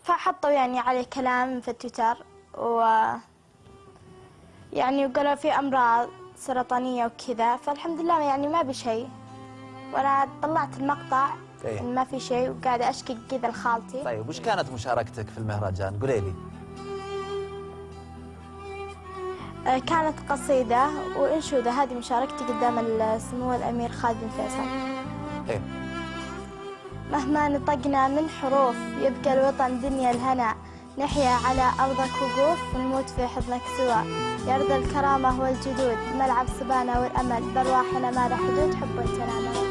فحطوا يعني عليه كلام في تويتر يعني وقالوا في أمراض سرطانية وكذا، فالحمد لله يعني ما بشيء. وأنا طلعت المقطع إن ما في شيء وقاعدة أشكي كذا لخالتي. طيب وش كانت مشاركتك في المهرجان؟ قولي لي. كانت قصيدة وإنشودة، هذه مشاركتي قدام سمو الأمير خالد بن فيصل. إيه. مهما نطقنا من حروف يبقى الوطن دنيا الهنا، نحيا على أرضك وقوف ونموت في حضنك سوا، يرضى الكرامة والجدود، ملعب صبانا والأمل، برواحنا ما له حدود، حب تنامل.